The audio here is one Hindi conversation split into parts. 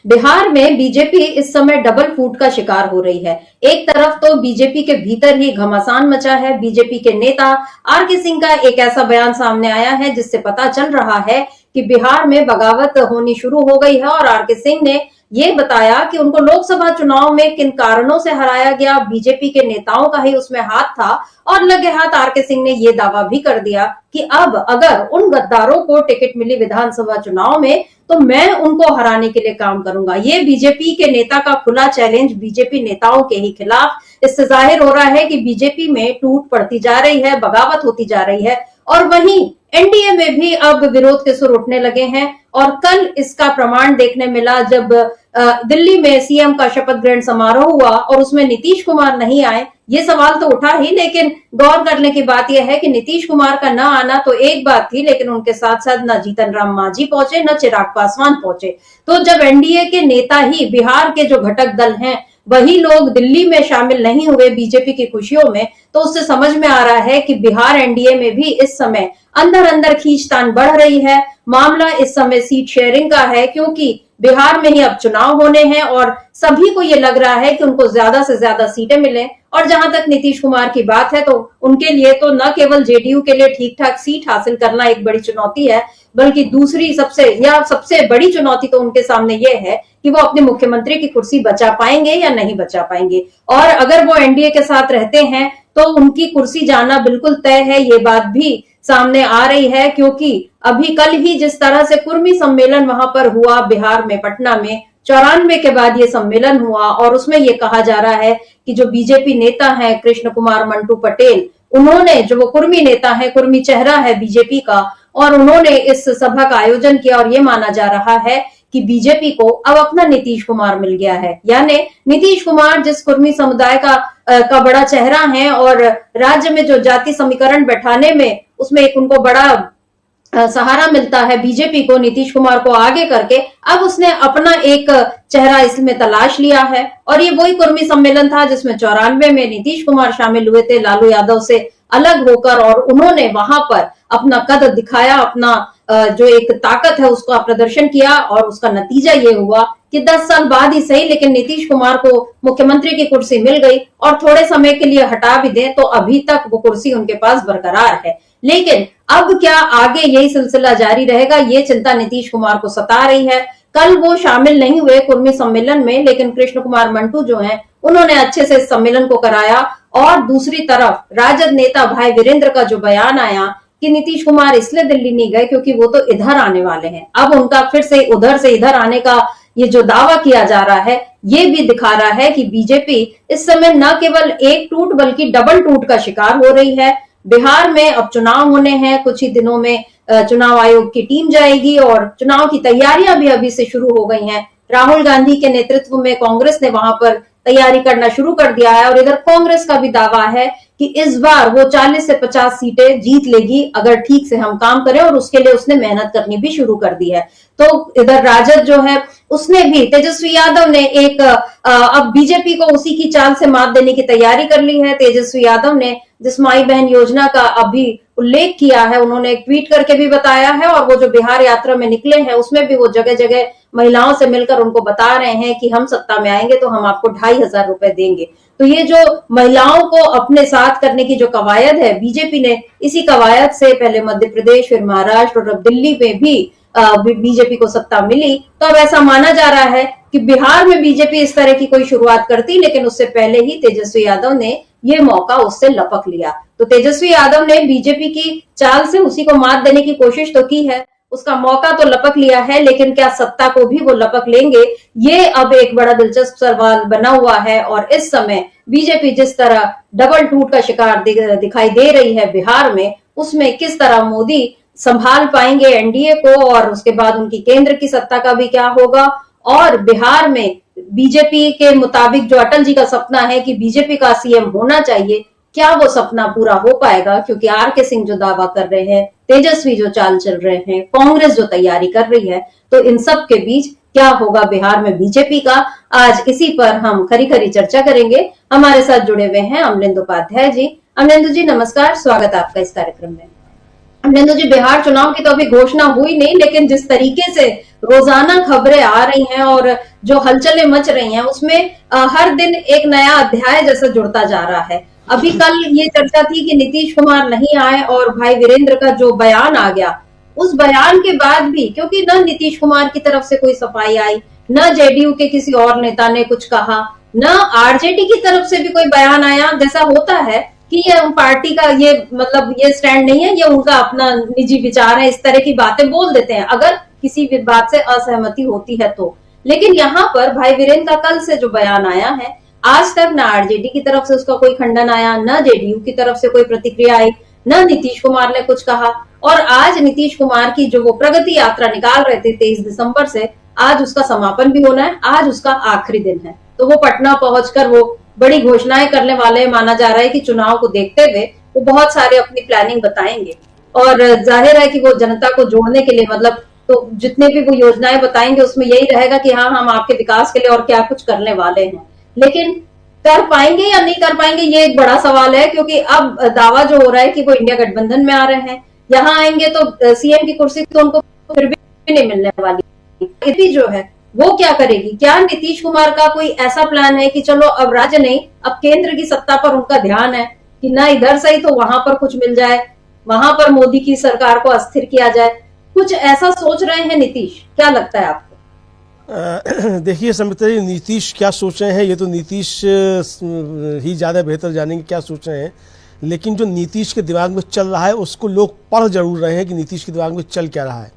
बिहार में बीजेपी इस समय डबल फूट का शिकार हो रही है। एक तरफ तो बीजेपी के भीतर ही घमासान मचा है। बीजेपी के नेता आर.के. सिंह का एक ऐसा बयान सामने आया है जिससे पता चल रहा है कि बिहार में बगावत होनी शुरू हो गई है और आर.के. सिंह ने ये बताया कि उनको लोकसभा चुनाव में किन कारणों से हराया गया, बीजेपी के नेताओं का ही उसमें हाथ था। और लगे हाथ आर.के. सिंह ने ये दावा भी कर दिया कि अब अगर उन गद्दारों को टिकट मिली विधानसभा चुनाव में तो मैं उनको हराने के लिए काम करूंगा। ये बीजेपी के नेता का खुला चैलेंज बीजेपी नेताओं के ही खिलाफ। इससे जाहिर हो रहा है कि बीजेपी में टूट पड़ती जा रही है, बगावत होती जा रही है। और वहीं एनडीए में भी अब विरोध के सुर उठने लगे हैं और कल इसका प्रमाण देखने मिला जब दिल्ली में सीएम का शपथ ग्रहण समारोह हुआ और उसमें नीतीश कुमार नहीं आए। ये सवाल तो उठा ही, लेकिन गौर करने की बात यह है कि नीतीश कुमार का न आना तो एक बात थी, लेकिन उनके साथ साथ न जीतन राम मांझी पहुंचे, न चिराग पासवान पहुंचे। तो जब एनडीए के नेता ही बिहार के जो घटक दल हैं वही लोग दिल्ली में शामिल नहीं हुए बीजेपी की खुशियों में, तो उससे समझ में आ रहा है कि बिहार एनडीए में भी इस समय अंदर अंदर खींचतान बढ़ रही है। मामला इस समय सीट शेयरिंग का है, क्योंकि बिहार में ही अब चुनाव होने हैं और सभी को ये लग रहा है कि उनको ज्यादा से ज्यादा सीटें मिलें। और जहां तक नीतीश कुमार की बात है तो उनके लिए तो न केवल जेडीयू के लिए ठीक ठाक सीट हासिल करना एक बड़ी चुनौती है, बल्कि दूसरी सबसे बड़ी चुनौती तो उनके सामने ये है कि वो अपने मुख्यमंत्री की कुर्सी बचा पाएंगे या नहीं बचा पाएंगे। और अगर वो एनडीए के साथ रहते हैं तो उनकी कुर्सी जाना बिल्कुल तय है, ये बात भी सामने आ रही है। क्योंकि अभी कल ही जिस तरह से कुर्मी सम्मेलन वहां पर हुआ बिहार में, पटना में 94 के बाद ये सम्मेलन हुआ और उसमें ये कहा जा रहा है कि जो बीजेपी नेता है कृष्ण कुमार मंटू पटेल, उन्होंने, जो वो कुर्मी नेता है, कुर्मी चेहरा है बीजेपी का, और उन्होंने इस सभा का आयोजन किया और ये माना जा रहा है कि बीजेपी को अब अपना नीतीश कुमार मिल गया है। यानी नीतीश कुमार जिस कुर्मी समुदाय का बड़ा चेहरा है और राज्य में जो जाति समीकरण बैठाने में उसमें एक उनको बड़ा सहारा मिलता है बीजेपी को, नीतीश कुमार को आगे करके, अब उसने अपना एक चेहरा इसमें तलाश लिया है। और ये वही कुर्मी सम्मेलन था जिसमें 94 में नीतीश कुमार शामिल हुए थे लालू यादव से अलग होकर, और उन्होंने वहां पर अपना कद दिखाया, अपना जो एक ताकत है उसका प्रदर्शन किया। और उसका नतीजा ये हुआ कि 10 साल बाद ही सही, लेकिन नीतीश कुमार को मुख्यमंत्री की कुर्सी मिल गई। और थोड़े समय के लिए हटा भी दें तो अभी तक वो कुर्सी उनके पास बरकरार है। लेकिन अब क्या आगे यही सिलसिला जारी रहेगा, ये चिंता नीतीश कुमार को सता रही है। कल वो शामिल नहीं हुए कुर्मी सम्मेलन में, लेकिन कृष्ण कुमार मंटू जो हैं उन्होंने अच्छे से इस सम्मेलन को कराया। और दूसरी तरफ राजद नेता भाई वीरेंद्र का जो बयान आया कि नीतीश कुमार इसलिए दिल्ली नहीं गए क्योंकि वो तो इधर आने वाले हैं, अब उनका फिर से उधर से इधर आने का ये जो दावा किया जा रहा है ये भी दिखा रहा है कि बीजेपी इस समय न केवल एक टूट बल्कि डबल टूट का शिकार हो रही है। बिहार में अब चुनाव होने हैं, कुछ ही दिनों में चुनाव आयोग की टीम जाएगी और चुनाव की तैयारियां भी अभी से शुरू हो गई हैं। राहुल गांधी के नेतृत्व में कांग्रेस ने वहां पर तैयारी करना शुरू कर दिया है और इधर कांग्रेस का भी दावा है कि इस बार वो 40 से 50 सीटें जीत लेगी अगर ठीक से हम काम करें, और उसके लिए उसने मेहनत करनी भी शुरू कर दी है। तो इधर राजद जो है उसने भी, तेजस्वी यादव ने एक अब बीजेपी को उसी की चाल से मात देने की तैयारी कर ली है। तेजस्वी यादव ने जिस माई बहन योजना का अभी उल्लेख किया है, उन्होंने एक ट्वीट करके भी बताया है, और वो जो बिहार यात्रा में निकले हैं उसमें भी वो जगह जगह महिलाओं से मिलकर उनको बता रहे हैं कि हम सत्ता में आएंगे तो हम आपको 2,500 रुपए देंगे। तो ये जो महिलाओं को अपने साथ करने की जो कवायद है, बीजेपी ने इसी कवायद से पहले मध्य प्रदेश, फिर महाराष्ट्र और अब दिल्ली में भी बीजेपी को सत्ता मिली। तो अब ऐसा माना जा रहा है कि बिहार में बीजेपी इस तरह की कोई शुरुआत करती, लेकिन उससे पहले ही तेजस्वी यादव ने ये मौका उससे लपक लिया। तो तेजस्वी यादव ने बीजेपी की चाल से उसी को मात देने की कोशिश तो की है, उसका मौका तो लपक लिया है, लेकिन क्या सत्ता को भी वो लपक लेंगे, ये अब एक बड़ा दिलचस्प सवाल बना हुआ है। और इस समय बीजेपी जिस तरह डबल टूट का शिकार दिखाई दे रही है बिहार में, उसमें किस तरह मोदी संभाल पाएंगे एनडीए को, और उसके बाद उनकी केंद्र की सत्ता का भी क्या होगा। और बिहार में बीजेपी के मुताबिक जो अटल जी का सपना है कि बीजेपी का सीएम होना चाहिए, क्या वो सपना पूरा हो पाएगा? क्योंकि आर.के. सिंह जो दावा कर रहे हैं, तेजस्वी जो चाल चल रहे हैं, कांग्रेस जो तैयारी कर रही है, तो इन सब के बीच क्या होगा बिहार में बीजेपी का, आज इसी पर हम खरी खरी चर्चा करेंगे। हमारे साथ जुड़े हुए हैं अमलेंदु उपाध्याय जी। अमलेंदु जी नमस्कार, स्वागत है आपका इस कार्यक्रम में। नंदू जी, बिहार चुनाव की तो अभी घोषणा हुई नहीं, लेकिन जिस तरीके से रोजाना खबरें आ रही हैं और जो हलचलें मच रही हैं उसमें हर दिन एक नया अध्याय जैसा जुड़ता जा रहा है। अभी कल ये चर्चा थी कि नीतीश कुमार नहीं आए और भाई वीरेंद्र का जो बयान आ गया, उस बयान के बाद भी क्योंकि न नीतीश कुमार की तरफ से कोई सफाई आई, न जेडीयू के किसी और नेता ने कुछ कहा, न आरजेडी की तरफ से भी कोई बयान आया। जैसा होता है कि ये पार्टी का ये मतलब ये स्टैंड नहीं है, ये उनका अपना निजी विचार है, इस तरह की बातें बोल देते हैं अगर किसी भी बात से असहमति होती है तो। लेकिन यहाँ पर भाई वीरेंद्र का कल से जो बयान आया है, आज तक न आरजेडी की तरफ से उसका कोई खंडन आया, न जेडीयू की तरफ से कोई प्रतिक्रिया आई, न नीतीश कुमार ने कुछ कहा। और आज नीतीश कुमार की जो वो प्रगति यात्रा निकाल रहे थे 23 दिसंबर से, आज उसका समापन भी होना है, आज उसका आखिरी दिन है। तो वो पटना पहुंचकर वो बड़ी घोषणाएं करने वाले माना जा रहा है कि चुनाव को देखते हुए वो बहुत सारे अपनी प्लानिंग बताएंगे। और जाहिर है कि वो जनता को जोड़ने के लिए मतलब तो जितने भी वो योजनाएं बताएंगे उसमें यही रहेगा कि हाँ, हम आपके विकास के लिए और क्या कुछ करने वाले हैं। लेकिन कर पाएंगे या नहीं कर पाएंगे ये एक बड़ा सवाल है, क्योंकि अब दावा जो हो रहा है कि वो इंडिया गठबंधन में आ रहे हैं, यहाँ आएंगे तो सीएम की कुर्सी तो उनको फिर भी नहीं मिलने वाली। भी जो है वो क्या करेगी? क्या नीतीश कुमार का कोई ऐसा प्लान है कि चलो अब राज्य नहीं, अब केंद्र की सत्ता पर उनका ध्यान है कि ना इधर सही तो वहां पर कुछ मिल जाए, वहां पर मोदी की सरकार को अस्थिर किया जाए, कुछ ऐसा सोच रहे हैं नीतीश? क्या लगता है आपको? देखिए संमित्रा जी, नीतीश क्या सोच रहे हैं ये तो नीतीश ही ज़्यादा बेहतर जानेंगे क्या सोच रहे हैं। लेकिन जो नीतीश के दिमाग में चल रहा है उसको लोग पढ़ जरूर रहे हैं कि नीतीश के दिमाग में चल क्या रहा है।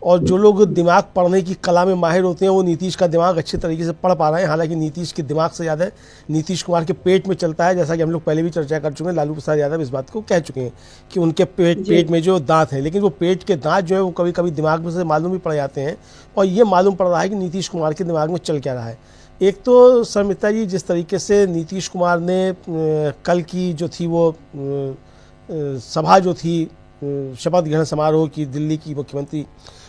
और जो लोग दिमाग पढ़ने की कला में माहिर होते हैं वो नीतीश का दिमाग अच्छे तरीके से पढ़ पा रहे हैं। हालांकि नीतीश के दिमाग से ज़्यादा नीतीश कुमार के पेट में चलता है, जैसा कि हम लोग पहले भी चर्चा कर चुके हैं। लालू प्रसाद यादव इस बात को कह चुके हैं कि उनके पेट में जो दांत हैं, लेकिन वो पेट के दांत जो है वो कभी कभी दिमाग में से मालूम भी पड़ जाते हैं। और ये मालूम पड़ रहा है कि नीतीश कुमार के दिमाग में चल क्या रहा है। एक तो शर्मिष्ठा जी, जिस तरीके से नीतीश कुमार ने कल की जो थी वो सभा जो थी शपथ ग्रहण समारोह की दिल्ली की मुख्यमंत्री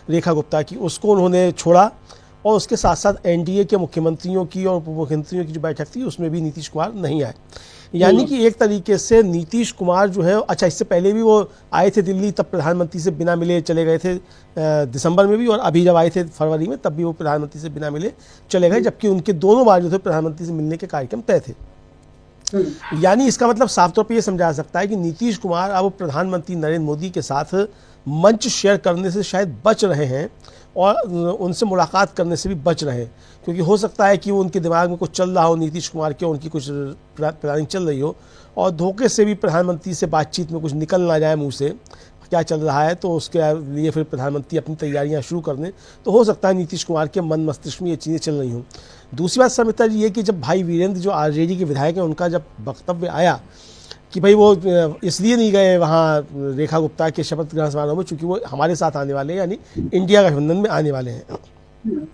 रेखा गुप्ता की, उसको उन्होंने छोड़ा। और उसके साथ साथ एनडीए के मुख्यमंत्रियों की और उप मुख्यमंत्रियों की जो बैठक थी उसमें भी नीतीश कुमार नहीं आए। यानी कि एक तरीके से नीतीश कुमार जो है, अच्छा इससे पहले भी वो आए थे दिल्ली, तब प्रधानमंत्री से बिना मिले चले गए थे दिसंबर में भी, और अभी जब आए थे फरवरी में तब भी वो प्रधानमंत्री से बिना मिले चले गए, जबकि उनके दोनों बार जो थे प्रधानमंत्री से मिलने के कार्यक्रम तय थे। यानी इसका मतलब साफ तौर पे ये समझा सकता है कि नीतीश कुमार अब प्रधानमंत्री नरेंद्र मोदी के साथ मंच शेयर करने से शायद बच रहे हैं और उनसे मुलाकात करने से भी बच रहे हैं, क्योंकि हो सकता है कि वो उनके दिमाग में कुछ चल रहा हो नीतीश कुमार के, उनकी कुछ प्लानिंग चल रही हो और धोखे से भी प्रधानमंत्री से बातचीत में कुछ निकल ना जाए मुंह से क्या चल रहा है, तो उसके लिए फिर प्रधानमंत्री अपनी तैयारियां शुरू कर दें। तो हो सकता है नीतीश कुमार के मन मस्तिष्क में ये चीज़ें चल रही हों। दूसरी बात शर्मिष्ठा जी ये कि जब भाई वीरेंद्र जो आरजेडी के विधायक हैं उनका जब वक्तव्य आया कि भाई वो इसलिए नहीं गए वहाँ रेखा गुप्ता के शपथ ग्रहण समारोह में चूँकि वो हमारे साथ आने वाले हैं, यानी इंडिया गठबंधन में आने वाले हैं।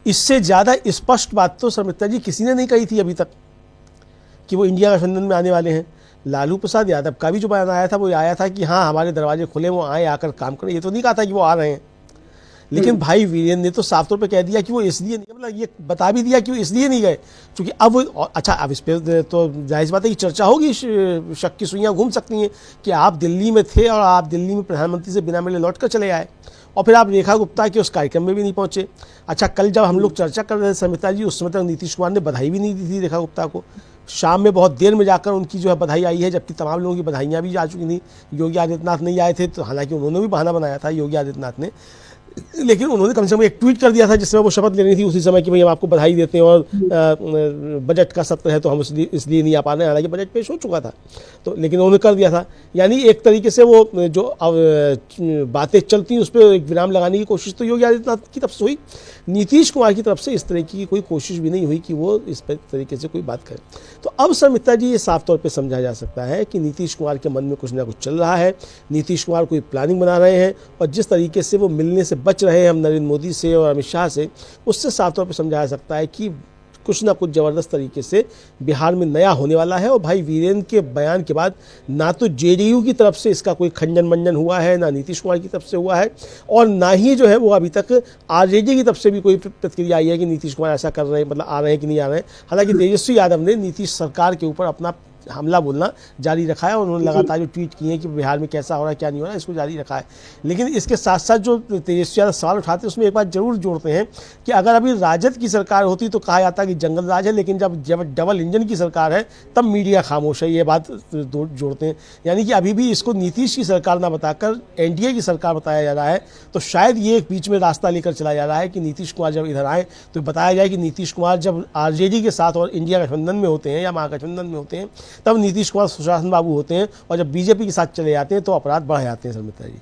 इससे ज़्यादा स्पष्ट बात तो शर्मिष्ठा जी किसी ने नहीं कही थी अभी तक कि वो इंडिया गठबंधन में आने वाले हैं। लालू प्रसाद यादव का भी जो बयान आया था वो आया था कि हाँ हमारे दरवाजे खुले, वो आए आकर काम करें। ये तो नहीं कहा था कि वो आ रहे हैं। लेकिन भाई वीरेंद्र ने तो साफ तौर पे कह दिया कि वो इसलिए नहीं, मतलब ये बता भी दिया कि वो इसलिए नहीं गए क्योंकि अब अच्छा अब इस पर तो जाहिर बात है कि चर्चा होगी, शक की सुइयाँ घूम सकती हैं कि आप दिल्ली में थे और आप दिल्ली में प्रधानमंत्री से बिना मिले लौट कर चले आए और फिर आप रेखा गुप्ता के उस कार्यक्रम में भी नहीं पहुंचे। अच्छा कल जब हम लोग चर्चा कर रहे थे शर्मिष्ठा जी, उस समय तक नीतीश कुमार ने बधाई भी नहीं दी थी रेखा गुप्ता को। शाम में बहुत देर में जाकर उनकी जो है बधाई आई है, जबकि तमाम लोगों की बधाइयाँ भी आ चुकी थी। योगी आदित्यनाथ नहीं आए थे, तो हालांकि उन्होंने भी बहाना बनाया था योगी आदित्यनाथ ने, लेकिन उन्होंने कम से कम एक ट्वीट कर दिया था जिसमें वो शपथ लेनी थी उसी समय कि भाई हम आपको बधाई देते हैं और बजट का सत्र है तो हम इसलिए नहीं आ पा रहे हैं। हालांकि बजट पेश हो चुका था तो, लेकिन उन्होंने कर दिया था। यानी एक तरीके से वो जो बातें चलती उस पर एक विराम लगाने की कोशिश तो योगी आदित्यनाथ की तरफ से हुई, नीतीश कुमार की तरफ से इस तरह की कोई कोशिश भी नहीं हुई कि वो इस तरीके से कोई बात करें। तो अब शर्मिष्ठा जी ये साफ तौर पर समझा जा सकता है कि नीतीश कुमार के मन में कुछ ना कुछ चल रहा है, नीतीश कुमार कोई प्लानिंग बना रहे हैं और जिस तरीके से वो मिलने से बच रहे हैं हम नरेंद्र मोदी से और अमित शाह से, उससे साफ तौर पर समझाया जा सकता है कि कुछ ना कुछ ज़बरदस्त तरीके से बिहार में नया होने वाला है। और भाई वीरेंद्र के बयान के बाद ना तो जेडीयू की तरफ से इसका कोई खंडन मंडन हुआ है, ना नीतीश कुमार की तरफ से हुआ है और ना ही जो है वो अभी तक आरजेडी की तरफ से भी कोई प्रतिक्रिया आई है कि नीतीश कुमार ऐसा कर रहे हैं, मतलब आ रहे हैं कि नहीं आ रहे हैं। हालांकि तेजस्वी यादव ने नीतीश सरकार के ऊपर अपना हमला बोलना जारी रखा है और उन्होंने लगातार जो ट्वीट किए हैं कि बिहार में कैसा हो रहा है क्या नहीं हो रहा है इसको जारी रखा है। लेकिन इसके साथ साथ जो तेजस्वी यादव सवाल उठाते हैं उसमें एक बात जरूर जोड़ते हैं कि अगर अभी राजद की सरकार होती तो कहा जाता कि जंगल राज है, लेकिन जब डबल इंजन की सरकार है तब मीडिया खामोश है, ये बात जोड़ते हैं। यानी कि अभी भी इसको नीतीश की सरकार ना बताकर एनडीए की सरकार बताया जा रहा है। तो शायद ये एक बीच में रास्ता लेकर चला जा रहा है कि नीतीश कुमार जब इधर आए तो बताया जाए कि नीतीश कुमार जब आरजेडी के साथ और इंडिया गठबंधन में होते हैं या महागठबंधन में होते हैं तब नीतीश कुमार सुशासन बाबू होते हैं, और जब बीजेपी के साथ चले जाते हैं तो अपराध बढ़ जाते हैं। शर्मिष्ठा जी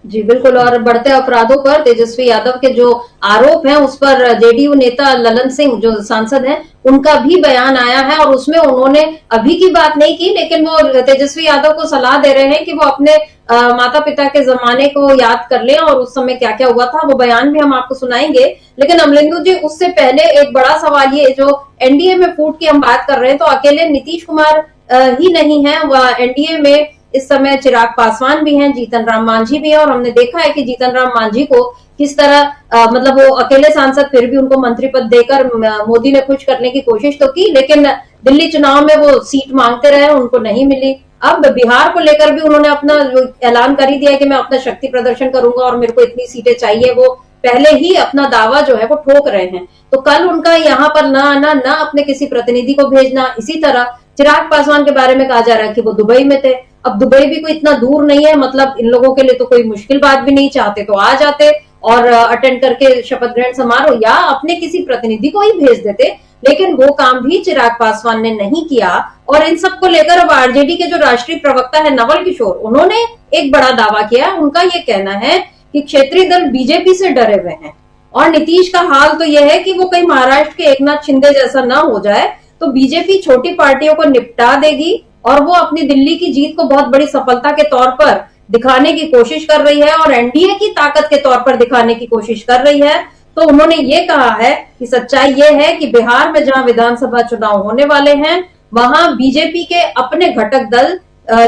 जी बिल्कुल, और बढ़ते अपराधों पर तेजस्वी यादव के जो आरोप हैं उस पर जेडीयू नेता ललन सिंह जो सांसद हैं उनका भी बयान आया है, और उसमें उन्होंने अभी की बात नहीं की, लेकिन वो तेजस्वी यादव को सलाह दे रहे हैं कि वो अपने माता पिता के जमाने को याद कर लें और उस समय क्या क्या हुआ था। वो बयान भी हम आपको सुनाएंगे, लेकिन अमलिंदु जी उससे पहले एक बड़ा सवाल ये, जो एनडीए में फूट की हम बात कर रहे हैं तो अकेले नीतीश कुमार ही नहीं है, वह एनडीए में इस समय चिराग पासवान भी हैं, जीतन राम मांझी भी है, और हमने देखा है कि जीतन राम मांझी को किस तरह मतलब वो अकेले सांसद फिर भी उनको मंत्री पद देकर मोदी ने खुश करने की कोशिश तो की, लेकिन दिल्ली चुनाव में वो सीट मांगते रहे, उनको नहीं मिली। अब बिहार को लेकर भी उन्होंने अपना ऐलान कर ही दिया कि मैं अपना शक्ति प्रदर्शन करूंगा और मेरे को इतनी सीटें चाहिए, वो पहले ही अपना दावा जो है वो ठोक रहे हैं। तो कल उनका यहाँ पर न आना, न अपने किसी प्रतिनिधि को भेजना, इसी तरह चिराग पासवान के बारे में कहा जा रहा है कि वो दुबई में थे। अब दुबई भी कोई इतना दूर नहीं है, मतलब इन लोगों के लिए तो कोई मुश्किल बात भी नहीं, चाहते तो आ जाते और अटेंड करके शपथ ग्रहण समारोह या अपने किसी प्रतिनिधि को ही भेज देते, लेकिन वो काम भी चिराग पासवान ने नहीं किया। और इन सब को लेकर अब आरजेडी के जो राष्ट्रीय प्रवक्ता है नवल किशोर, उन्होंने एक बड़ा दावा किया। उनका ये कहना है कि क्षेत्रीय दल बीजेपी से डरे हुए हैं, और नीतीश का हाल तो यह है कि वो कहीं महाराष्ट्र के एकनाथ शिंदे जैसा ना हो जाए तो बीजेपी छोटी पार्टियों को निपटा देगी और वो अपनी दिल्ली की जीत को बहुत बड़ी सफलता के तौर पर दिखाने की कोशिश कर रही है और एनडीए की ताकत के तौर पर दिखाने की कोशिश कर रही है। तो उन्होंने ये कहा है कि सच्चाई ये है कि बिहार में जहां विधानसभा चुनाव होने वाले हैं वहां बीजेपी के अपने घटक दल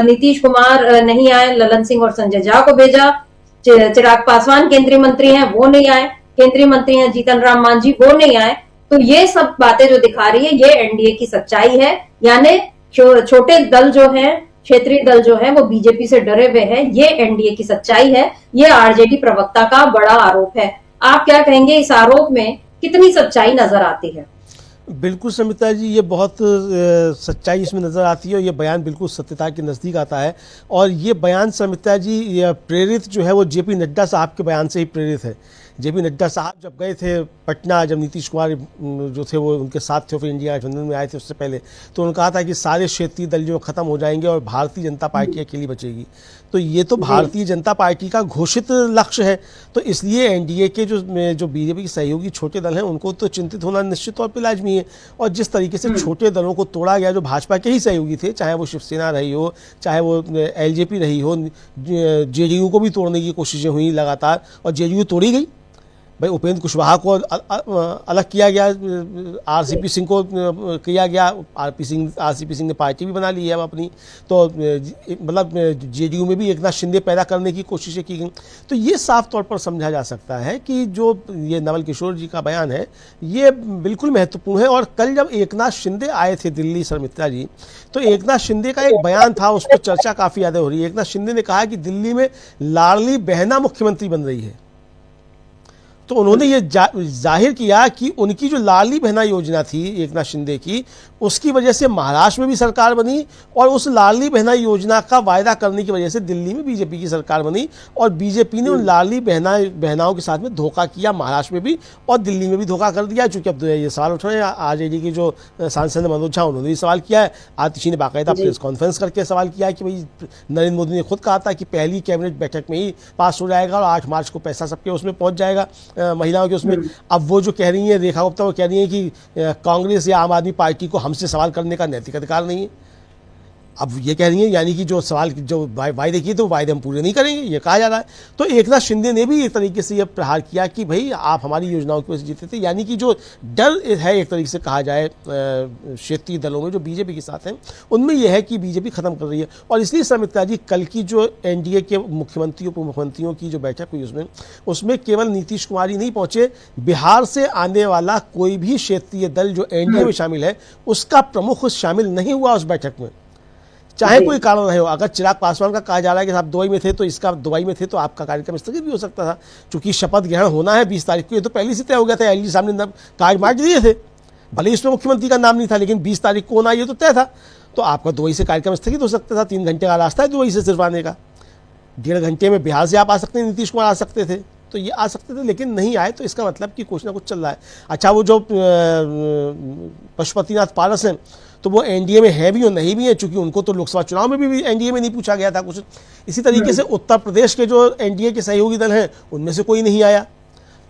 नीतीश कुमार नहीं आए, ललन सिंह और संजय झा को भेजा, चिराग पासवान केंद्रीय मंत्री हैं वो नहीं आए, केंद्रीय मंत्री हैं जीतन राम मांझी वो नहीं आए। तो ये सब बातें जो दिखा रही है ये एनडीए की सच्चाई है, यानी छोटे दल जो हैं, क्षेत्रीय दल जो है वो बीजेपी से डरे हुए हैं, ये एनडीए की सच्चाई है। ये आरजेडी प्रवक्ता का बड़ा आरोप है। आप क्या कहेंगे, इस आरोप में कितनी सच्चाई नजर आती है? बिल्कुल शर्मिष्ठा जी, ये बहुत सच्चाई इसमें नज़र आती है और ये बयान बिल्कुल सत्यता के नज़दीक आता है। और ये बयान शर्मिष्ठा जी प्रेरित जो है वो जेपी नड्डा साहब के बयान से ही प्रेरित है। जेपी नड्डा साहब जब गए थे पटना, जब नीतीश कुमार जो थे वो उनके साथ थे, फिर इंडिया गठबंधन में आए थे उससे पहले, तो उन्होंने कहा था कि सारे क्षेत्रीय दल जो ख़त्म हो जाएंगे और भारतीय जनता पार्टी अकेली बचेगी। तो ये तो भारतीय जनता पार्टी का घोषित लक्ष्य है। तो इसलिए एनडीए के जो बीजेपी के सहयोगी छोटे दल हैं उनको तो चिंतित होना निश्चित तौर पर लाजमी है। और जिस तरीके से छोटे दलों को तोड़ा गया, जो भाजपा के ही सहयोगी थे, चाहे वो शिवसेना रही हो, चाहे वो एलजेपी रही हो, जेडीयू को भी तोड़ने की कोशिशें हुई लगातार और जेडीयू तोड़ी गई। भाई उपेंद्र कुशवाहा को अलग किया गया, आरसीपी सिंह को किया गया, आरसीपी सिंह ने पार्टी भी बना ली है अब अपनी। तो मतलब जेडीयू में भी एकनाथ शिंदे पैदा करने की कोशिशें की गई। तो ये साफ तौर पर समझा जा सकता है कि जो ये नवल किशोर जी का बयान है ये बिल्कुल महत्वपूर्ण है। और कल जब एकनाथ शिंदे आए थे दिल्ली शर्मिष्ठा जी, तो एकनाथ शिंदे का एक बयान था, उस पर चर्चा काफ़ी ज़्यादा हो रही है। एकनाथ शिंदे ने कहा कि दिल्ली में लाडली बहना मुख्यमंत्री बन रही है। तो उन्होंने ये जाहिर किया कि उनकी जो लाडली बहना योजना थी एकनाथ शिंदे की, उसकी वजह से महाराष्ट्र में भी सरकार बनी और उस लाडली बहना योजना का वायदा करने की वजह से दिल्ली में बीजेपी की सरकार बनी। और बीजेपी ने उन लाडली बहनाओं के साथ में धोखा किया, महाराष्ट्र में भी और दिल्ली में भी धोखा कर दिया। चूंकि अब ये सवाल उठ रहे हैं, आरजेडी के जो सांसद मनोज झा उन्होंने भी सवाल किया है, आतिशी ने बाकायदा प्रेस कॉन्फ्रेंस करके सवाल किया है कि भाई नरेंद्र मोदी ने खुद कहा था कि पहली कैबिनेट बैठक में ही पास हो जाएगा और 8 मार्च को पैसा सबके उसमें पहुंच जाएगा, महिलाओं के उसमें। अब वो जो कह रही है रेखा गुप्ता, वो कह रही है कि कांग्रेस या आम आदमी पार्टी को हमसे सवाल करने का नैतिक अधिकार नहीं है। अब ये कह रही है यानी कि जो सवाल जो वायदे किए तो वायदे हम पूरे नहीं करेंगे, ये कहा जा रहा है। तो एकनाथ शिंदे ने भी एक तरीके से ये प्रहार किया कि भाई आप हमारी योजनाओं की वजह से जीते थे, यानी कि जो डर है एक तरीके से कहा जाए क्षेत्रीय दलों में जो बीजेपी के साथ हैं उनमें यह है कि बीजेपी खत्म कर रही है। और इसलिए सुमित्रा जी कल की जो एनडीए के मुख्यमंत्रियों उप मुख्यमंत्रियों की जो बैठक हुई उसमें केवल नीतीश कुमार ही नहीं पहुंचे, बिहार से आने वाला कोई भी क्षेत्रीय दल जो एनडीए में शामिल है उसका प्रमुख शामिल नहीं हुआ उस बैठक में, चाहे कोई कारण रहे हो। अगर चिराग पासवान का कहा जा रहा है कि आप दुबई में थे तो इसका दुबई में थे तो आपका कार्यक्रम स्थगित भी हो सकता था, क्योंकि शपथ ग्रहण होना है 20 तारीख को, ये तो पहले से तय हो गया था। एलजी साहब ने कार्ड मार्च दिए थे, भले इसमें मुख्यमंत्री का नाम नहीं था, लेकिन 20 तारीख को होना ये तो तय था। तो आपका दुबई से कार्यक्रम स्थगित हो सकता था, 3 घंटे का रास्ता है दुबई से सिर्फ आने का, 1.5 घंटे में बिहार से आप आ सकते हैं, नीतीश कुमार आ सकते थे, तो ये आ सकते थे, लेकिन नहीं आए। तो इसका मतलब कि कुछ ना कुछ चल रहा है। अच्छा, वो जो पशुपतिनाथ पारस हैं तो वो एनडीए में है भी और नहीं भी है, चूंकि उनको तो लोकसभा चुनाव में भी एनडीए में नहीं पूछा गया था कुछ। इसी तरीके से उत्तर प्रदेश के जो एनडीए के सहयोगी दल हैं उनमें से कोई नहीं आया।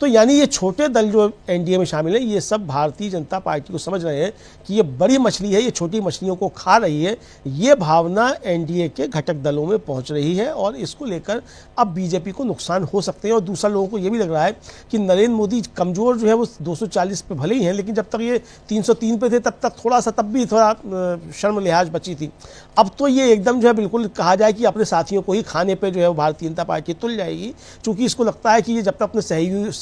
तो यानी ये छोटे दल जो एनडीए में शामिल है ये सब भारतीय जनता पार्टी को समझ रहे हैं कि ये बड़ी मछली है, ये छोटी मछलियों को खा रही है। ये भावना एनडीए के घटक दलों में पहुंच रही है और इसको लेकर अब बीजेपी को नुकसान हो सकते हैं। और दूसरा, लोगों को ये भी लग रहा है कि नरेंद्र मोदी कमज़ोर जो है वो 240 पे भले ही हैं, लेकिन जब तक ये 303 पे थे तब तक थोड़ा सा, तब भी थोड़ा शर्म लिहाज बची थी। अब तो ये एकदम जो है बिल्कुल कहा जाए कि अपने साथियों को ही खाने पर जो है वो भारतीय जनता पार्टी तुल जाएगी, चूँकि इसको लगता है कि ये जब तक अपने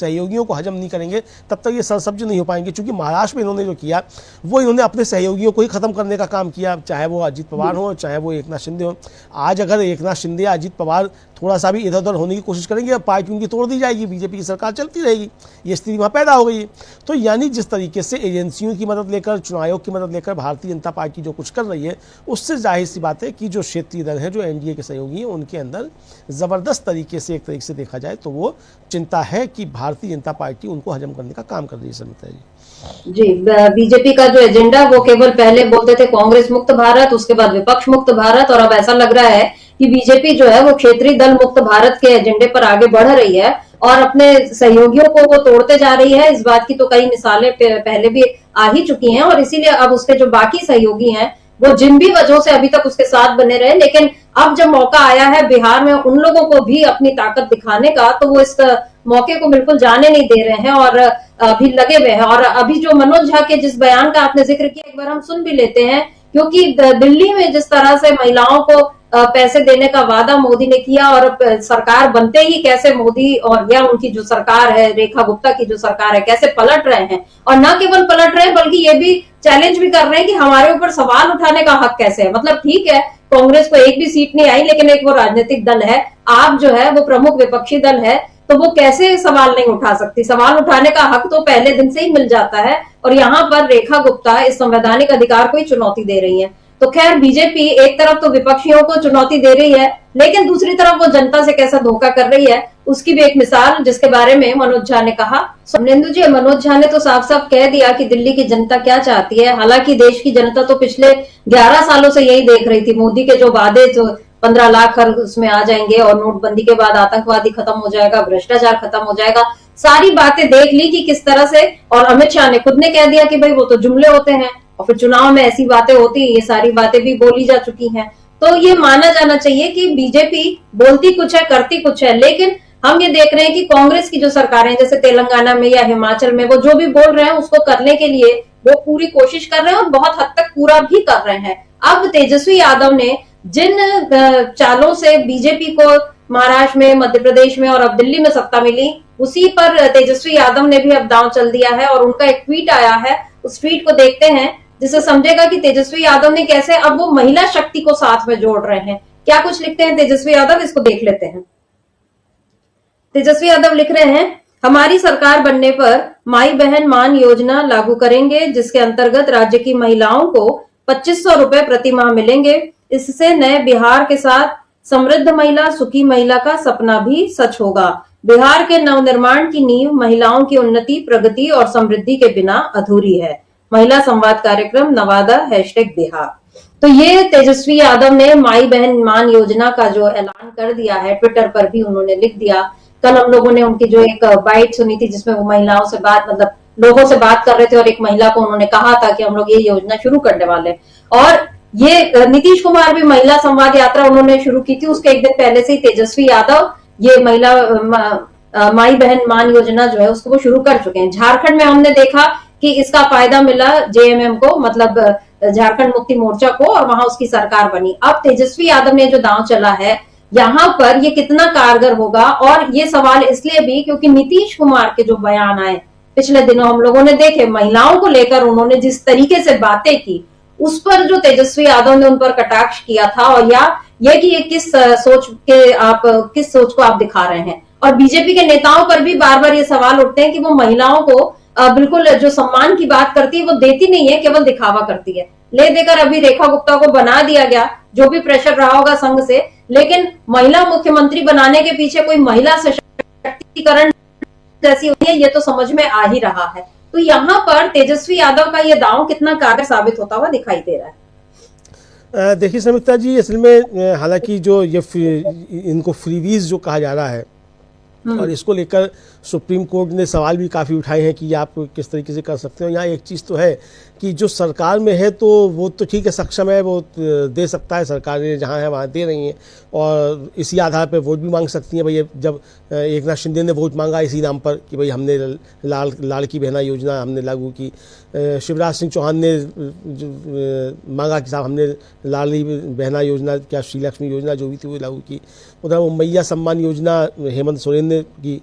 सहयोगियों को हजम नहीं करेंगे तब तक ये सरसब्ज नहीं हो पाएंगे। क्योंकि महाराष्ट्र में इन्होंने जो किया वो इन्होंने अपने सहयोगियों को ही खत्म करने का काम किया, चाहे वो अजीत पवार हो चाहे वो एकनाथ शिंदे हो। आज अगर एकनाथ शिंदे या अजीत पवार थोड़ा सा भी इधर उधर होने की कोशिश करेंगे, पार्टी उनकी तोड़ दी जाएगी, बीजेपी की सरकार चलती रहेगी। ये स्थिति वहाँ पैदा हो गई है। तो यानी जिस तरीके से एजेंसियों की मदद लेकर, चुनाव आयोग की मदद लेकर भारतीय जनता पार्टी जो कुछ कर रही है, उससे जाहिर सी बात है कि जो क्षेत्रीय दल है, जो एनडीए के सहयोगी हैं, उनके अंदर ज़बरदस्त तरीके से, एक तरीके से देखा जाए तो वो चिंता है कि भारतीय जनता पार्टी उनको हजम करने का काम कर रही है। समिता जी बीजेपी का जो एजेंडा वो केवल पहले बोलते थे कांग्रेस मुक्त भारत, उसके बाद विपक्ष मुक्त भारत, और अब ऐसा लग रहा है कि बीजेपी जो है वो क्षेत्रीय दल मुक्त भारत के एजेंडे पर आगे बढ़ रही है और अपने सहयोगियों को वो तोड़ते जा रही है। इस बात की तो कई मिसालें पहले भी आ ही चुकी हैं और इसीलिए अब उसके जो बाकी सहयोगी हैं वो जिन भी वजहों से अभी तक उसके साथ बने रहे, लेकिन अब जब मौका आया है बिहार में उन लोगों को भी अपनी ताकत दिखाने का, तो वो इस मौके को बिल्कुल जाने नहीं दे रहे हैं और अभी लगे हुए हैं। और अभी जो मनोज झा के जिस बयान का आपने जिक्र किया, एक बार हम सुन भी लेते हैं, क्योंकि दिल्ली में जिस तरह से महिलाओं को पैसे देने का वादा मोदी ने किया और सरकार बनते ही कैसे मोदी और या उनकी जो सरकार है, रेखा गुप्ता की जो सरकार है, कैसे पलट रहे हैं। और न केवल पलट रहे हैं बल्कि ये भी चैलेंज भी कर रहे हैं कि हमारे ऊपर सवाल उठाने का हक कैसे है। मतलब ठीक है, कांग्रेस को एक भी सीट नहीं आई, लेकिन एक वो राजनीतिक दल है, आप जो है वो प्रमुख विपक्षी दल है, तो वो कैसे सवाल नहीं उठा सकती। सवाल उठाने का हक तो पहले दिन से ही मिल जाता है और यहाँ पर रेखा गुप्ता इस संवैधानिक अधिकार को ही चुनौती दे रही है। तो खैर, बीजेपी एक तरफ तो विपक्षियों को चुनौती दे रही है, लेकिन दूसरी तरफ वो जनता से कैसा धोखा कर रही है उसकी भी एक मिसाल, जिसके बारे में मनोज झा ने कहा। सोमेंदु जी, मनोज झा ने तो साफ साफ कह दिया कि दिल्ली की जनता क्या चाहती है। हालांकि देश की जनता तो पिछले 11 सालों से यही देख रही थी, मोदी के जो वादे, जो 15 लाख खर्च उसमें आ जाएंगे और नोटबंदी के बाद आतंकवादी खत्म हो जाएगा, भ्रष्टाचार खत्म हो जाएगा, सारी बातें देख ली कि किस तरह से। और अमित शाह ने खुद ने कह दिया कि भाई वो तो जुमले होते हैं और फिर चुनाव में ऐसी बातें होती हैं, ये सारी बातें भी बोली जा चुकी हैं। तो ये माना जाना चाहिए कि बीजेपी बोलती कुछ है, करती कुछ है। लेकिन हम ये देख रहे हैं कि कांग्रेस की जो सरकारें, जैसे तेलंगाना में या हिमाचल में, वो जो भी बोल रहे हैं उसको करने के लिए वो पूरी कोशिश कर रहे हैं और बहुत हद तक पूरा भी कर रहे हैं। अब तेजस्वी यादव ने जिन चालों से बीजेपी को महाराष्ट्र में, मध्य प्रदेश में और अब दिल्ली में सत्ता मिली, उसी पर तेजस्वी यादव ने भी अब दांव चल दिया है और उनका एक ट्वीट आया है। उस ट्वीट को देखते हैं जिससे समझेगा कि तेजस्वी यादव ने कैसे अब वो महिला शक्ति को साथ में जोड़ रहे हैं। क्या कुछ लिखते हैं तेजस्वी यादव, इसको देख लेते हैं। तेजस्वी यादव लिख रहे हैं, हमारी सरकार बनने पर माई बहन मान योजना लागू करेंगे, जिसके अंतर्गत राज्य की महिलाओं को 2500 रुपए प्रति माह मिलेंगे। इससे नए बिहार के साथ समृद्ध महिला, सुखी महिला का सपना भी सच होगा। बिहार के नवनिर्माण की नींव महिलाओं की उन्नति, प्रगति और समृद्धि के बिना अधूरी है। महिला संवाद कार्यक्रम नवादा #बिहार। तो ये तेजस्वी यादव ने माई बहन मान योजना का जो ऐलान कर दिया है, ट्विटर पर भी उन्होंने लिख दिया। कल हम लोगों ने उनकी जो एक बाइट सुनी थी जिसमें वो महिलाओं से बात, मतलब लोगों से बात कर रहे थे और एक महिला को उन्होंने कहा था कि हम लोग ये योजना शुरू करने वाले हैं। और ये नीतीश कुमार भी महिला संवाद यात्रा उन्होंने शुरू की थी, उसके एक दिन पहले से ही तेजस्वी यादव ये महिला माई बहन मान योजना जो है उसको वो शुरू कर चुके हैं। झारखंड में हमने देखा कि इसका फायदा मिला जेएमएम को, मतलब झारखंड मुक्ति मोर्चा को, और वहां उसकी सरकार बनी। अब तेजस्वी यादव ने जो दांव चला है यहाँ पर ये कितना कारगर होगा, और ये सवाल इसलिए भी क्योंकि नीतीश कुमार के जो बयान आए पिछले दिनों हम लोगों ने देखे, महिलाओं को लेकर उन्होंने जिस तरीके से बातें की, उस पर जो तेजस्वी यादव ने उन पर कटाक्ष किया था, और या ये कि ये किस सोच को आप दिखा रहे हैं। और बीजेपी के नेताओं पर भी बार बार ये सवाल उठते हैं कि वो महिलाओं को बिल्कुल जो सम्मान की बात करती है वो देती नहीं है, केवल दिखावा करती है। ले देकर अभी रेखा गुप्ता को बना दिया गया, जो भी प्रेशर रहा होगा संघ से, लेकिन महिला मुख्यमंत्री बनाने के पीछे कोई महिला सशक्तिकरण जैसी होती है ये तो समझ में आ ही रहा है। तो यहाँ पर तेजस्वी यादव का ये दांव कितना कारगर साबित होता हुआ दिखाई दे रहा है। देखिए समिता जी, असल में हालांकि जो ये इनको फ्रीवीज जो कहा जा रहा है और इसको लेकर सुप्रीम कोर्ट ने सवाल भी काफ़ी उठाए हैं कि आप किस तरीके से कर सकते हो। यहाँ एक चीज़ तो है कि जो सरकार में है तो वो तो ठीक है, सक्षम है, वो दे सकता है, सरकारें जहाँ है वहाँ दे रही हैं, और इसी आधार पर वोट भी मांग सकती हैं। भाई जब एकनाथ शिंदे ने वोट मांगा इसी नाम पर कि भाई हमने लाड़की बहना योजना हमने लागू की, शिवराज सिंह चौहान ने मांगा कि साहब हमने लाड़ली बहना योजना, क्या श्रीलक्ष्मी योजना जो भी थी वो लागू की। उधर वो मैया सम्मान योजना हेमंत सोरेन ने की,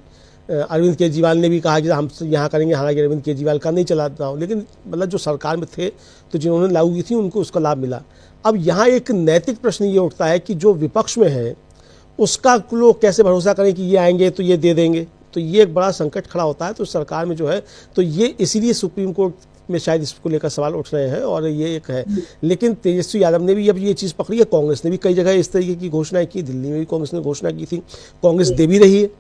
अरविंद केजरीवाल ने भी कहा कि हम यहाँ करेंगे, हालांकि अरविंद केजरीवाल का नहीं चलाता हूँ, लेकिन मतलब जो सरकार में थे तो जिन्होंने लागू की थी उनको उसका लाभ मिला। अब यहाँ एक नैतिक प्रश्न ये उठता है कि जो विपक्ष में है उसका लोग कैसे भरोसा करें कि ये आएंगे तो ये दे देंगे, तो ये एक बड़ा संकट खड़ा होता है। तो सरकार में जो है तो ये इसीलिए सुप्रीम कोर्ट में शायद इसको लेकर सवाल उठ रहे हैं, और ये एक है। लेकिन तेजस्वी यादव ने भी अब ये चीज़ पकड़ी है, कांग्रेस ने भी कई जगह इस तरीके की घोषणाएं की, दिल्ली में भी कांग्रेस ने घोषणा की थी, कांग्रेस दे भी रही है।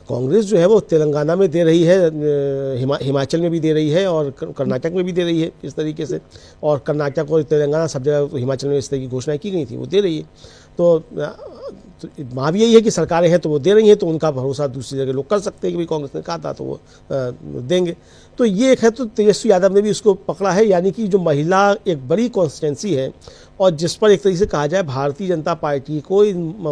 कांग्रेस जो है वो तेलंगाना में दे रही है, हिमाचल में भी दे रही है, और कर्नाटक में भी दे रही है इस तरीके से, और कर्नाटक और तेलंगाना सब जगह हिमाचल में इस तरह की घोषणाएं की गई थी, वो दे रही है। तो वहाँ भी यही है कि सरकारें हैं तो वो दे रही हैं, तो उनका भरोसा दूसरी जगह लोग कर सकते हैं कि भाई कांग्रेस ने कहा था तो वो देंगे। तो ये एक है, तो तेजस्वी यादव ने भी उसको पकड़ा है, यानी कि जो महिला एक बड़ी कॉन्स्टिट्यूंसी है और जिस पर एक तरीके से कहा जाए भारतीय जनता पार्टी को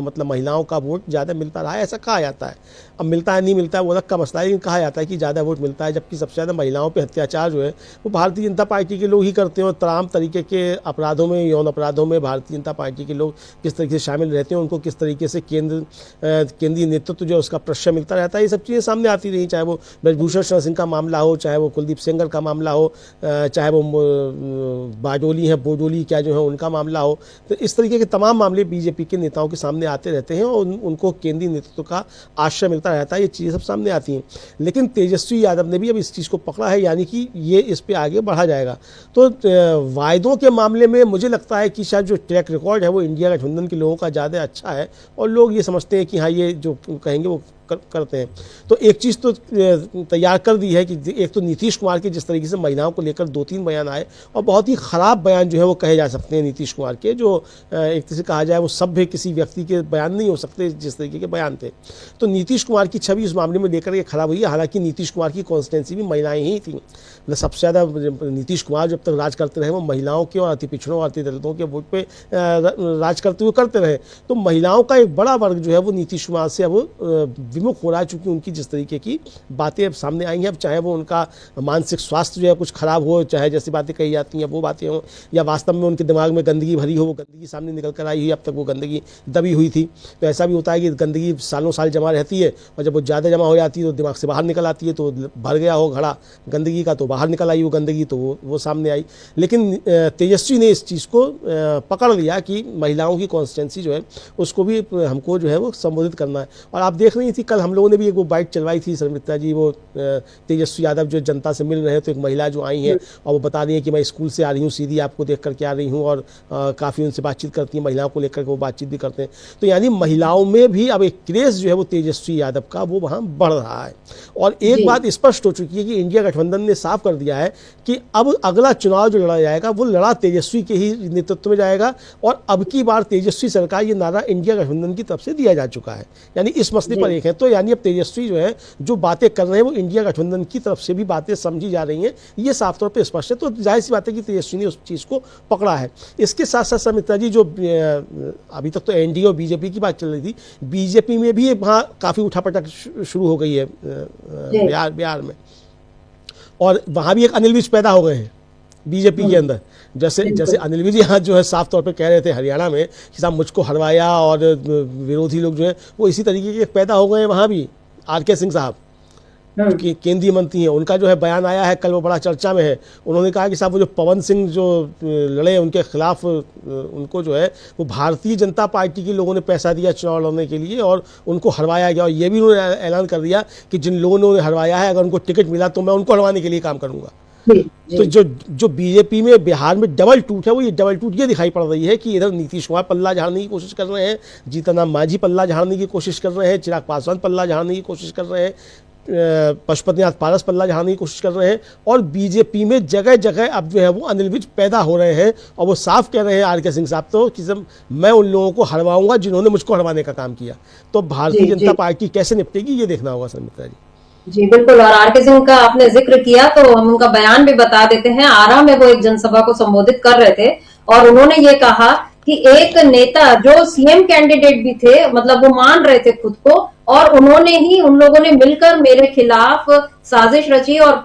मतलब महिलाओं का वोट ज़्यादा मिलता रहा है, ऐसा कहा जाता है। अब मिलता है नहीं मिलता है वो अलग का मसला है, लेकिन कहा जाता है कि ज़्यादा वोट मिलता है, जबकि सबसे ज़्यादा महिलाओं पर अत्याचार जो है वो भारतीय जनता पार्टी के लोग ही करते हैं, और तमाम तरीके के अपराधों में, यौन अपराधों में भारतीय जनता पार्टी के लोग किस तरीके से शामिल रहते हैं, उनको किस तरीके से केंद्रीय नेतृत्व जो है उसका प्रश्रय मिलता रहता है, ये सब चीज़ें सामने आती रही, चाहे वो ब्रजभूषण शरण सिंह का मामला हो, चाहे वो कुलदीप सेंगर का मामला हो, चाहे वो बारडोली है बोडोली क्या जो है उनका मामला हो। तो इस तरीके के तमाम मामले बीजेपी के नेताओं के सामने आते रहते हैं, और उनको केंद्रीय नेतृत्व का आश्रय मिलता रहता है, ये चीज़ें सब सामने आती हैं। लेकिन तेजस्वी यादव ने भी अब इस चीज़ को पकड़ा है, यानी कि ये इस पर आगे बढ़ा जाएगा। तो वायदों के मामले में मुझे लगता है कि शायद जो ट्रैक रिकॉर्ड है वो इंडिया गठबंधन के लोगों का ज़्यादा अच्छा है, और लोग ये समझते हैं कि हाँ ये जो कहेंगे वो करते हैं। तो एक चीज़ तो तैयार कर दी है कि एक तो नीतीश कुमार के जिस तरीके से महिलाओं को लेकर 2-3 बयान आए, और बहुत ही ख़राब बयान जो है वो कहे जा सकते हैं नीतीश कुमार के, जो एक तरह से कहा जाए वो सभ्य किसी व्यक्ति के बयान नहीं हो सकते जिस तरीके के बयान थे। तो नीतीश कुमार की छवि उस मामले में लेकर के खराब हुई है। हालांकि नीतीश कुमार की कॉन्स्टिट्यूंसी भी महिलाएं ही थी, मतलब सबसे ज़्यादा नीतीश कुमार जब तक राज करते रहे वो महिलाओं के और अति पिछड़ों और अति दलितों के वोट पे राज करते हुए करते रहे। तो महिलाओं का एक बड़ा वर्ग जो है वो नीतीश कुमार से अब विमुख हो रहा है, चूँकि उनकी जिस तरीके की बातें अब सामने आई हैं, अब चाहे वो उनका मानसिक स्वास्थ्य जो है कुछ खराब हो, चाहे जैसी बातें कही जाती हैं वो बातें हों, या वास्तव में उनके दिमाग में गंदगी भरी हो, वो गंदगी सामने निकल कर आई हुई, अब तक वो गंदगी दबी हुई थी। तो ऐसा भी होता है कि गंदगी सालों साल जमा रहती है, और जब वो ज़्यादा जमा हो जाती है तो दिमाग से बाहर निकल आती है, तो भर गया हो घड़ा गंदगी का तो बाहर निकल आई वो गंदगी, तो वो सामने आई। लेकिन तेजस्वी ने इस चीज़ को पकड़ लिया कि महिलाओं की कॉन्स्टिट्यूंसी जो है उसको भी हमको जो है वो संबोधित करना है। और आप देख रही थी कल हम लोगों ने भी एक वो बाइट चलवाई थी शर्मिष्ठा जी, वो तेजस्वी यादव जो जनता से मिल रहे हैं, तो एक महिला जो आई हैं और वो बता रही है कि मैं स्कूल से आ रही हूँ, सीधी आपको देख करके आ रही हूँ, और काफ़ी उनसे बातचीत करती हैं, महिलाओं को लेकर के वो बातचीत भी करते हैं। तो यानी महिलाओं में भी अब एक क्रेज़ जो है वो तेजस्वी यादव का वो वहाँ बढ़ रहा है। और एक बात स्पष्ट हो चुकी है कि इंडिया गठबंधन ने साफ कर दिया है कि अब अगला चुनाव जो लड़ा जाएगा वो लड़ा तेजस्वी के ही नेतृत्व में जाएगा, और अब की बार तेजस्वी सरकार, ये नारा इंडिया गठबंधन की तरफ से दिया जा चुका है। यानी इस मसले पर एक है। तो यानी अब तेजस्वी जो है जो बातें कर रहे हैं वो इंडिया गठबंधन की तरफ से भी बातें समझी जा रही हैं, ये साफ तौर पे स्पष्ट है। तो जाहिर सी बात है कि तेजस्वी ने उस चीज़ को पकड़ा है। इसके साथ साथ समिता जी, जो अभी तक तो एनडीए और बीजेपी की बात चल रही थी, बीजेपी में भी वहाँ काफ़ी उठापटक शुरू हो गई है बिहार में, और वहाँ भी एक अनिल विज पैदा हो गए हैं बीजेपी के अंदर। जैसे अनिल विज यहाँ जो है साफ तौर पे कह रहे थे हरियाणा में कि साहब मुझको हरवाया, और विरोधी लोग जो है वो इसी तरीके के पैदा हो गए हैं वहाँ भी। आर.के. सिंह साहब कि केंद्रीय मंत्री हैं, उनका जो है बयान आया है कल, वो बड़ा चर्चा में है। उन्होंने कहा कि साहब वो जो पवन सिंह जो लड़े उनके खिलाफ, उनको जो है वो भारतीय जनता पार्टी के लोगों ने पैसा दिया चुनाव लड़ने के लिए और उनको हरवाया गया। और ये भी उन्होंने ऐलान कर दिया कि जिन लोगों ने उन्हें हरवाया है, अगर उनको टिकट मिला तो मैं उनको हरवाने के लिए काम करूँगा। तो जो बीजेपी में बिहार में डबल टूट है, वो ये डबल टूट ये दिखाई पड़ रही है कि इधर नीतीश कुमार पल्ला झाड़ने की कोशिश कर रहे हैं, जीतन मांझी पल्ला झाड़ने की कोशिश कर रहे हैं, चिराग पासवान पल्ला झाड़ने की कोशिश कर रहे हैं, पशुपतिनाथ पारस पल्ला झाड़ने की कोशिश कर रहे हैं, और बीजेपी में जगह जगह अब जो है वो अनिल विज पैदा हो रहे हैं। और वो साफ कह रहे हैं आर.के. सिंह साहब तो कि मैं उन लोगों को हरवाऊंगा जिन्होंने मुझको हरवाने का काम किया। तो भारतीय जनता पार्टी कैसे निपटेगी, ये देखना होगा समिता जी। जी बिल्कुल। और आर.के. सिंह का आपने जिक्र किया तो हम उनका बयान भी बता देते हैं। आरा में वो एक जनसभा को संबोधित कर रहे थे और उन्होंने ये कहा कि एक नेता जो सीएम कैंडिडेट भी थे, मतलब वो मान रहे थे खुद को, और उन्होंने ही, उन लोगों ने मिलकर मेरे खिलाफ साजिश रची। और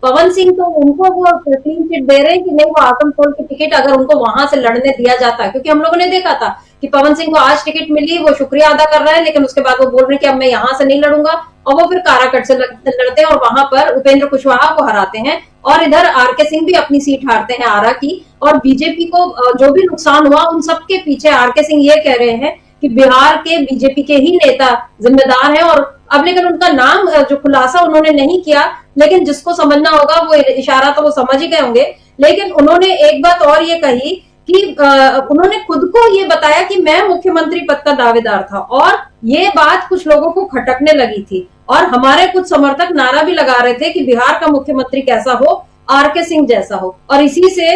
पवन सिंह तो उनको वो क्लीन चिट दे रहे हैं कि नहीं, वो आसनसोल की टिकट अगर उनको वहां से लड़ने दिया जाता, क्योंकि हम लोगों ने देखा था कि पवन सिंह को आज टिकट मिली, वो शुक्रिया अदा कर रहा है, लेकिन उसके बाद वो बोल रहे हैं कि अब मैं यहाँ से नहीं लड़ूंगा, और वो फिर काराकट से लड़ते हैं और वहां पर उपेंद्र कुशवाहा को हराते हैं। और इधर आर.के. सिंह भी अपनी सीट हारते हैं आरा की। और बीजेपी को जो भी नुकसान हुआ, उन सबके पीछे आर.के. सिंह ये कह रहे हैं कि बिहार के बीजेपी के ही नेता जिम्मेदार हैं। और अब लेकिन उनका नाम जो खुलासा उन्होंने नहीं किया, लेकिन जिसको समझना होगा वो इशारा तो वो समझ ही गए होंगे। लेकिन उन्होंने एक बात और ये कही कि उन्होंने खुद को ये बताया कि मैं मुख्यमंत्री पद का दावेदार था, और ये बात कुछ लोगों को खटकने लगी थी। और हमारे कुछ समर्थक नारा भी लगा रहे थे कि बिहार का मुख्यमंत्री कैसा हो, आर.के. सिंह जैसा हो। और इसी से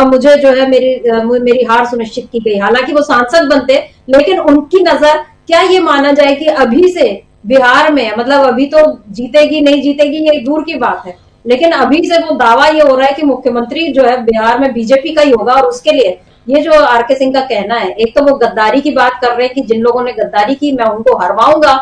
मुझे जो है मेरी हार सुनिश्चित की गई। हालांकि वो सांसद बनते, लेकिन उनकी नजर, क्या ये माना जाए कि अभी से बिहार में, मतलब अभी तो जीतेगी नहीं जीतेगी ये दूर की बात है, लेकिन अभी से वो दावा ये हो रहा है कि मुख्यमंत्री जो है बिहार में बीजेपी का ही होगा। और उसके लिए ये जो आर.के. सिंह का कहना है, एक तो वो गद्दारी की बात कर रहे हैं कि जिन लोगों ने गद्दारी की मैं उनको हरवाऊंगा,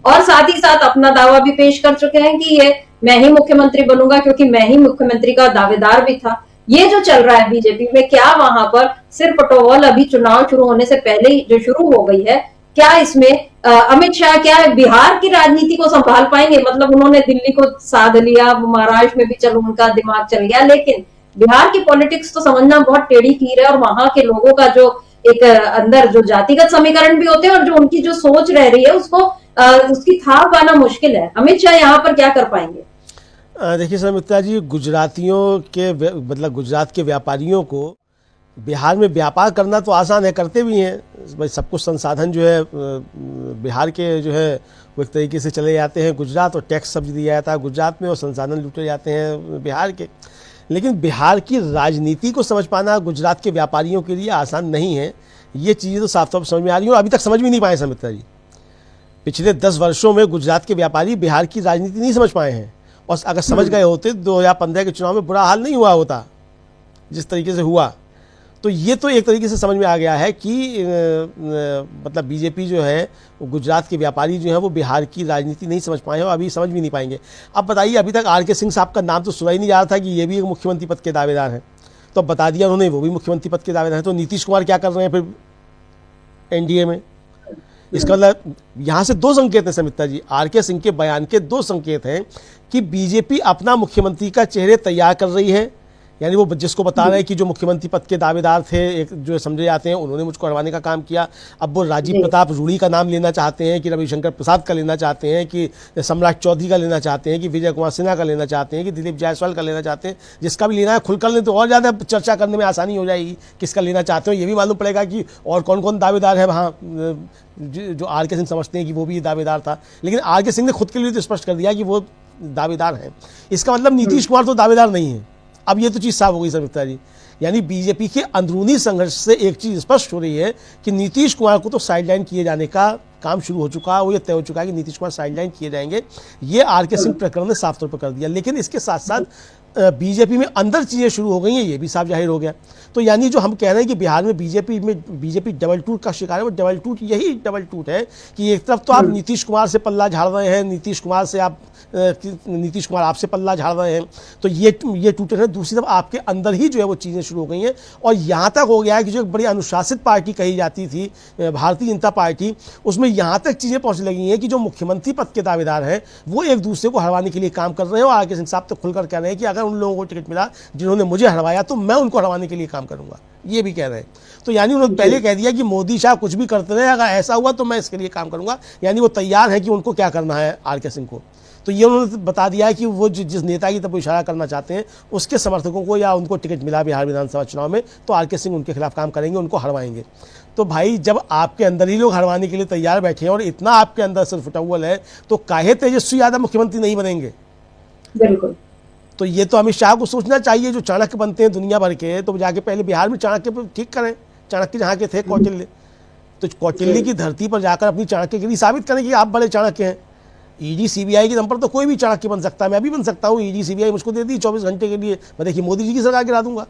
और साथ ही साथ अपना दावा भी पेश कर चुके हैं कि ये मैं ही मुख्यमंत्री बनूंगा, क्योंकि मैं ही मुख्यमंत्री का दावेदार भी था। ये जो चल रहा है बीजेपी में, क्या वहां पर सिर्फ पटोवल अभी चुनाव शुरू होने से पहले ही जो शुरू हो गई है, क्या इसमें अमित शाह क्या बिहार की राजनीति को संभाल पाएंगे? मतलब उन्होंने दिल्ली को साध लिया, महाराष्ट्र में भी चलो उनका दिमाग चल गया, लेकिन बिहार की पॉलिटिक्स तो समझना बहुत टेढ़ी खीर है। और वहां के लोगों का जो एक अंदर जो जातिगत समीकरण भी होते हैं और जो उनकी जो सोच रह रही है, उसको उसकी थाह पाना मुश्किल है। अमित शाह यहाँ पर क्या कर पाएंगे? देखिए समिता जी, गुजरातियों के मतलब गुजरात के व्यापारियों को बिहार में व्यापार करना तो आसान है, करते भी हैं भाई। सब कुछ संसाधन जो है बिहार के जो है वो एक तरीके से चले जाते हैं गुजरात, और टैक्स सब दिया जाता है गुजरात में, और संसाधन लूटे जाते हैं बिहार के। लेकिन बिहार की राजनीति को समझ पाना गुजरात के व्यापारियों के लिए आसान नहीं है। ये चीज़ें तो साफ तौर पर समझ में आ रही हैं, और अभी तक समझ भी नहीं पाए समिता जी। पिछले 10 वर्षों में गुजरात के व्यापारी बिहार की राजनीति नहीं समझ पाए हैं, और अगर समझ गए होते 2015 के चुनाव में बुरा हाल नहीं हुआ होता जिस तरीके से हुआ। तो ये तो एक तरीके से समझ में आ गया है कि मतलब बीजेपी जो है, गुजरात के व्यापारी जो है वो बिहार की राजनीति नहीं समझ पाए हैं, और अभी समझ भी नहीं पाएंगे। अब बताइए, अभी तक आर.के. सिंह साहब का नाम तो सुना ही नहीं जा रहा था कि ये भी एक मुख्यमंत्री पद के दावेदार हैं, तो अब बता दिया उन्होंने वो भी मुख्यमंत्री पद के दावेदार हैं। तो नीतीश कुमार क्या कर रहे हैं फिर एनडीए में? इसका मतलब यहाँ से 2 संकेत हैं समिता जी। आर.के. सिंह के बयान के 2 संकेत हैं कि बीजेपी अपना मुख्यमंत्री का चेहरे तैयार कर रही है, यानी वो जिसको बता रहे हैं कि जो मुख्यमंत्री पद के दावेदार थे, एक जो समझे जाते हैं, उन्होंने मुझको हरवाने का काम किया। अब वो राजीव प्रताप रूड़ी का नाम लेना चाहते हैं, कि रविशंकर प्रसाद का लेना चाहते हैं, कि सम्राट चौधरी का लेना चाहते हैं, कि विजय कुमार सिन्हा का लेना चाहते हैं, कि दिलीप जायसवाल का लेना चाहते हैं। जिसका भी लेना है खुलकर लें तो और ज़्यादा चर्चा करने में आसानी हो जाएगी। किसका लेना चाहते हो ये भी मालूम पड़ेगा कि और कौन कौन दावेदार है वहाँ, जो आर.के. सिंह समझते हैं कि वो भी दावेदार था। लेकिन आर.के. सिंह ने खुद के लिए तो स्पष्ट कर दिया कि वो दावेदार हैं। इसका मतलब नीतीश कुमार तो दावेदार नहीं है। अब ये तो चीज़ साफ हो गई समिता जी यानी बीजेपी के अंदरूनी संघर्ष से एक चीज स्पष्ट हो रही है कि नीतीश कुमार को तो साइडलाइन किए जाने का काम शुरू हो चुका है, वो ये तय हो चुका है कि नीतीश कुमार साइडलाइन किए जाएंगे। ये आर.के. सिंह प्रकरण ने साफ तौर पर कर दिया। लेकिन इसके साथ साथ बीजेपी में अंदर चीजें शुरू हो गई हैं, ये भी साफ जाहिर हो गया। तो यानी जो हम कह रहे हैं कि बिहार में बीजेपी डबल टूट का शिकार है, वो डबल टूट यही डबल टूट है कि एक तरफ तो आप नीतीश कुमार से पल्ला झाड़ रहे हैं, नीतीश कुमार आपसे पल्ला झाड़ रहे हैं, तो ये टूटे हैं। दूसरी तरफ आपके अंदर ही जो है वो चीज़ें शुरू हो गई हैं और यहाँ तक हो गया है कि जो एक बड़ी अनुशासित पार्टी कही जाती थी भारतीय जनता पार्टी, उसमें यहाँ तक चीज़ें पहुँचने लगी हैं कि जो मुख्यमंत्री पद के दावेदार हैं वो एक दूसरे को हरवाने के लिए काम कर रहे हैं। और आर.के. सिंह साहब तो खुलकर कह रहे हैं कि अगर उन लोगों को टिकट मिला जिन्होंने मुझे हरवाया तो मैं उनको हरवाने के लिए काम करूंगा, ये भी कह रहे हैं। तो यानी उन्होंने पहले कह दिया कि मोदी शाह कुछ भी करते रहे, अगर ऐसा हुआ तो मैं इसके लिए काम करूंगा। यानी वो तैयार है कि उनको क्या करना है आर.के. सिंह को। तो ये उन्होंने बता दिया है कि वो जिस नेता की तरफ इशारा करना चाहते हैं उसके समर्थकों को या उनको टिकट मिला बिहार विधानसभा चुनाव में तो आर.के. सिंह उनके खिलाफ काम करेंगे, उनको हरवाएंगे। तो भाई जब आपके अंदर ही लोग हरवाने के लिए तैयार बैठे हैं और इतना आपके अंदर सिर्फ फुटबॉल है तो काहे तेजस्वी यादव मुख्यमंत्री नहीं बनेंगे? बिल्कुल। तो ये तो अमित शाह को सोचना चाहिए, जो चाणक्य बनते हैं दुनिया भर के, तो जाके पहले बिहार में चाणक्य पर ठीक करें। चाणक्य जहाँ के थे कौटिल्य, तो कौटिल्य की धरती पर जाकर अपनी चाणक्यगिरी साबित करें कि आप बड़े चाणक्य हैं। ईडी सीबीआई के दम पर तो कोई भी चाणक्य बन सकता है, मैं भी बन सकता हूँ। ईडी सीबीआई मुझको दे दी 24 घंटे के लिए, मैं देखिए मोदी जी की सरकार गिरा दूंगा।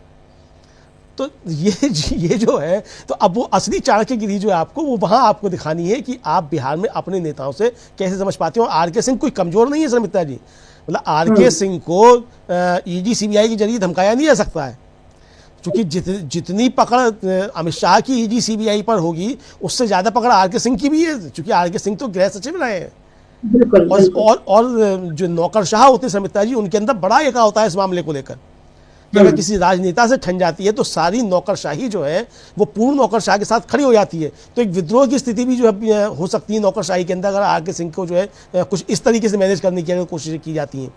तो ये जो है, तो अब वो असली चाणक्यगिरी जो है आपको वो वहाँ आपको दिखानी है कि आप बिहार में अपने नेताओं से कैसे समझ पाते हो। आर.के. सिंह कोई कमजोर नहीं है समिता जी, मतलब आर.के. सिंह को ईडी सीबीआई के जरिए धमकाया नहीं जा सकता है, क्योंकि जितनी पकड़ अमित शाह की ईडी सीबीआई पर होगी उससे ज्यादा पकड़ आर.के. सिंह की भी है, क्योंकि आर.के. सिंह तो गृह सचिव रहे हैं। और जो नौकरशाह होते हैं समिता जी, उनके अंदर बड़ा एका होता है इस मामले को लेकर कि अगर किसी राजनेता से ठन जाती है तो सारी नौकरशाही जो है वो पूर्ण नौकरशाह के साथ खड़ी हो जाती है। तो एक विद्रोह की स्थिति भी जो है हो सकती है नौकरशाही के अंदर, अगर आर.के. सिंह को जो है कुछ इस तरीके से मैनेज करने की कोशिश की जाती है।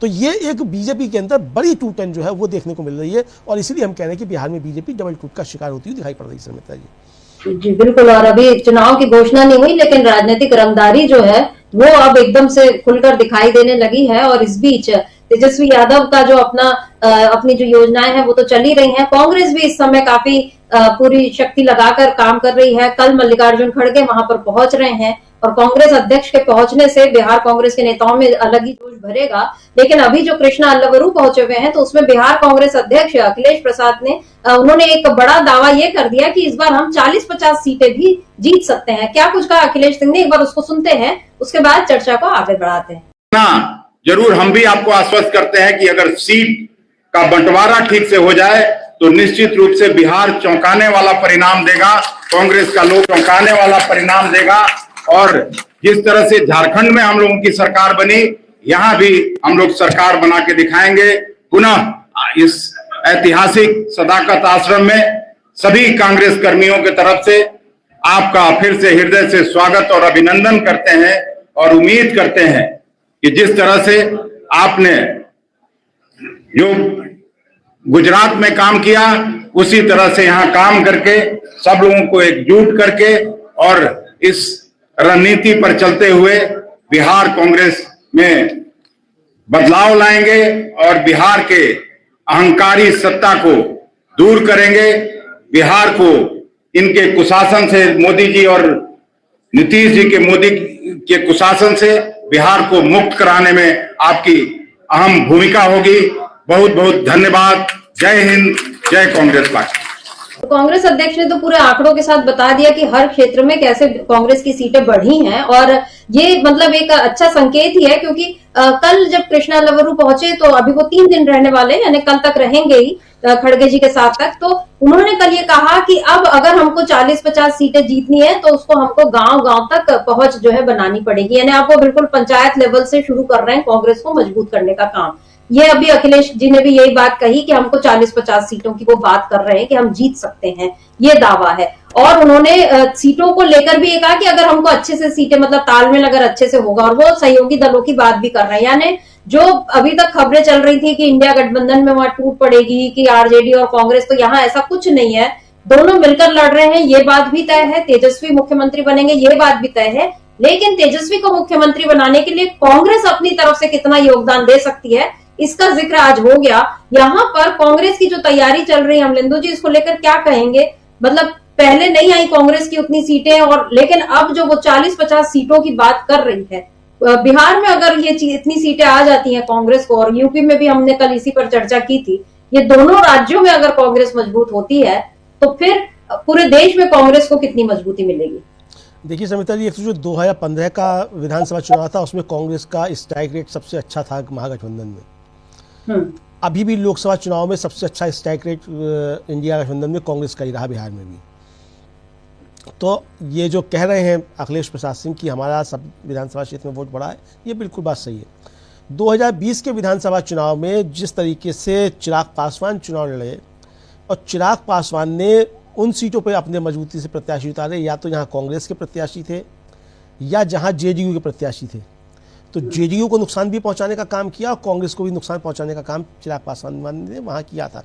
तो ये एक बीजेपी के अंदर बड़ी टूटन जो है वो देखने को मिल रही है और इसीलिए हम कह रहे हैं कि बिहार में बीजेपी डबल टूट का शिकार होती हुई दिखाई पड़ रही है समिता जी। जी बिल्कुल। और अभी चुनाव की घोषणा नहीं हुई लेकिन राजनीतिक रंगदारी जो है वो अब एकदम से खुलकर दिखाई देने लगी है। और इस बीच तेजस्वी यादव का जो अपनी जो योजनाएं हैं वो तो चल ही रही हैं। कांग्रेस भी इस समय काफी पूरी शक्ति लगाकर काम कर रही है। कल मल्लिकार्जुन खड़गे वहां पर पहुंच रहे हैं और कांग्रेस अध्यक्ष के पहुंचने से बिहार कांग्रेस के नेताओं में अलग ही जोश भरेगा। लेकिन अभी जो कृष्णा अल्लवरू पहुंचे हुए हैं तो उसमें बिहार कांग्रेस अध्यक्ष अखिलेश प्रसाद ने उन्होंने एक बड़ा दावा ये कर दिया कि इस बार हम 40-50 सीटें भी जीत सकते हैं। क्या कुछ कहा अखिलेश सिंह ने, एक बार उसको सुनते हैं, उसके बाद चर्चा को आगे बढ़ाते हैं। जरूर हम भी आपको आश्वस्त करते हैं कि अगर सीट का बंटवारा ठीक से हो जाए तो निश्चित रूप से बिहार चौंकाने वाला परिणाम देगा, कांग्रेस का लोग चौंकाने वाला परिणाम देगा। और जिस तरह से झारखंड में हम लोगों की सरकार बनी, यहाँ भी हम लोग सरकार बना के दिखाएंगे। पुनः इस ऐतिहासिक सदाकत आश्रम में सभी कांग्रेस कर्मियों की तरफ से आपका फिर से हृदय से स्वागत और अभिनंदन करते हैं और उम्मीद करते हैं कि जिस तरह से आपने जो गुजरात में काम किया उसी तरह से यहाँ काम करके सब लोगों को एकजुट करके और इस रणनीति पर चलते हुए बिहार कांग्रेस में बदलाव लाएंगे और बिहार के अहंकारी सत्ता को दूर करेंगे। बिहार को इनके कुशासन से, मोदी जी और नीतीश जी के मोदी के कुशासन से बिहार को मुक्त कराने में आपकी अहम भूमिका होगी। बहुत बहुत धन्यवाद। जय हिंद, जय कांग्रेस पार्टी। कांग्रेस अध्यक्ष ने तो पूरे आंकड़ों के साथ बता दिया कि हर क्षेत्र में कैसे कांग्रेस की सीटें बढ़ी हैं और ये मतलब एक अच्छा संकेत ही है, क्योंकि कल जब कृष्णा अल्लवरू पहुंचे तो अभी वो 3 दिन रहने वाले, यानी कल तक रहेंगे ही खड़गे जी के साथ तक। तो उन्होंने कल ये कहा कि अब अगर हमको 40-50 सीटें जीतनी है तो उसको हमको गांव-गांव तक पहुंच जो है बनानी पड़ेगी। यानी आप वो बिल्कुल पंचायत लेवल से शुरू कर रहे हैं कांग्रेस को मजबूत करने का काम। ये अभी अखिलेश जी ने भी यही बात कही कि हमको 40-50 सीटों की वो बात कर रहे हैं कि हम जीत सकते हैं, ये दावा है। और उन्होंने सीटों को लेकर भी ये कहा कि अगर हमको अच्छे से सीटें, मतलब तालमेल अगर अच्छे से होगा, और वो सहयोगी दलों की बात भी कर रहे हैं। यानी जो अभी तक खबरें चल रही थी कि इंडिया गठबंधन में वहां टूट पड़ेगी कि आरजेडी और कांग्रेस, तो यहाँ ऐसा कुछ नहीं है। दोनों मिलकर लड़ रहे हैं, ये बात भी तय है। तेजस्वी मुख्यमंत्री बनेंगे, ये बात भी तय है। लेकिन तेजस्वी को मुख्यमंत्री बनाने के लिए कांग्रेस अपनी तरफ से कितना योगदान दे सकती है, इसका जिक्र आज हो गया। यहाँ पर कांग्रेस की जो तैयारी चल रही है, अमलेंदु जी, इसको लेकर क्या कहेंगे? मतलब पहले नहीं आई कांग्रेस की उतनी सीटें, और लेकिन अब जो वो 40-50 सीटों की बात कर रही है, बिहार में अगर ये इतनी सीटें आ जाती हैं कांग्रेस को, और यूपी में भी हमने कल इसी पर चर्चा की थी, ये दोनों राज्यों में अगर कांग्रेस मजबूत होती है तो फिर पूरे देश में कांग्रेस को कितनी मजबूती मिलेगी? देखिए समिता जी, एक तो जो 2015 का विधानसभा चुनाव था उसमें कांग्रेस का स्ट्राइक रेट सबसे अच्छा था महागठबंधन में। अभी भी लोकसभा चुनाव में सबसे अच्छा स्ट्राइक रेट इंडिया गठबंधन में कांग्रेस का ही रहा, बिहार में भी। तो ये जो कह रहे हैं अखिलेश प्रसाद सिंह कि हमारा सब विधानसभा क्षेत्र में वोट बढ़ा है, ये बिल्कुल बात सही है। 2020 के विधानसभा चुनाव में जिस तरीके से चिराग पासवान चुनाव लड़े, और चिराग पासवान ने उन सीटों पर अपने मजबूती से प्रत्याशी उतारे, या तो जहाँ कांग्रेस के प्रत्याशी थे या जहाँ जेडीयू के प्रत्याशी थे। तो जेडीयू को नुकसान भी पहुँचाने का काम किया और कांग्रेस को भी नुकसान पहुँचाने का काम चिराग पासवान ने वहाँ किया था।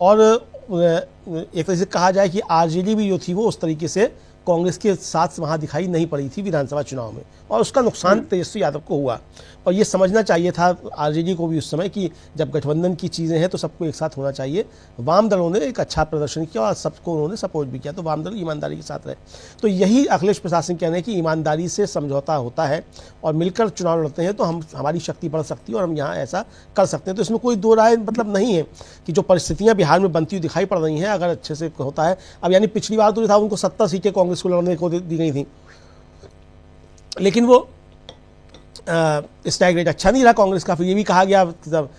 और एक तरह से कहा जाए कि आरजेडी भी जो थी वो उस तरीके से कांग्रेस के साथ वहाँ दिखाई नहीं पड़ी थी विधानसभा चुनाव में, और उसका नुकसान तेजस्वी यादव को हुआ। और ये समझना चाहिए था आरजेडी को भी उस समय कि जब गठबंधन की चीज़ें हैं तो सबको एक साथ होना चाहिए। वाम दलों ने एक अच्छा प्रदर्शन किया और सबको उन्होंने सपोर्ट भी किया, तो वाम दल ईमानदारी के साथ रहे। तो यही अखिलेश प्रसाद सिंह कहने हैं कि ईमानदारी से समझौता होता है और मिलकर चुनाव लड़ते हैं तो हमारी शक्ति बढ़ सकती है और हम यहाँ ऐसा कर सकते हैं। तो इसमें कोई दो राय मतलब नहीं है कि जो परिस्थितियाँ बिहार में बनती हुई दिखाई पड़ रही हैं, अगर अच्छे से होता है। अब यानी पिछली बार तो था उनको 70 सीटें कांग्रेस को लड़ने को दी गई थी, लेकिन वो स्ट्राइक रेट अच्छा नहीं रहा कांग्रेस का। फिर ये भी कहा गया तब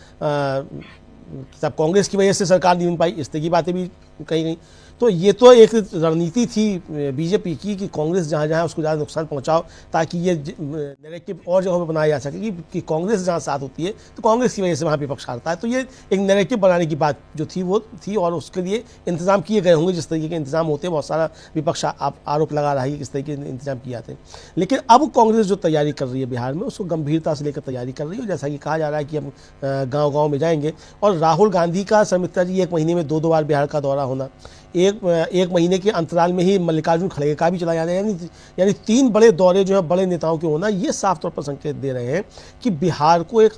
कांग्रेस की वजह से सरकार नहीं बन पाई, इस तरह की बातें भी कही गई। तो ये तो एक रणनीति थी बीजेपी की कि कांग्रेस जहाँ जहाँ उसको ज़्यादा नुकसान पहुँचाओ, ताकि ये नैरेटिव और जगहों पर बनाया जा सके कि कांग्रेस जहाँ साथ होती है तो कांग्रेस की वजह से वहाँ विपक्ष हारता है। तो ये एक नैरेटिव बनाने की बात जो थी वो थी, और उसके लिए इंतजाम किए गए होंगे जिस तरीके के इंतजाम होते हैं। बहुत सारा विपक्ष आरोप लगा रहा है कि किस तरीके के इंतजाम किए जाते हैं। लेकिन अब कांग्रेस जो तैयारी कर रही है बिहार में, उसको गंभीरता से लेकर तैयारी कर रही है। जैसा कि कहा जा रहा है कि हम गाँव-गाँव में जाएंगे, और राहुल गांधी का समिता जी 1 महीने में 2 बार बिहार का दौरा होना, एक महीने के अंतराल में ही मल्लिकार्जुन खड़गे का भी चला जाना, यानी 3 बड़े दौरे जो है बड़े नेताओं के होना, ये साफ तौर पर संकेत दे रहे हैं कि बिहार को एक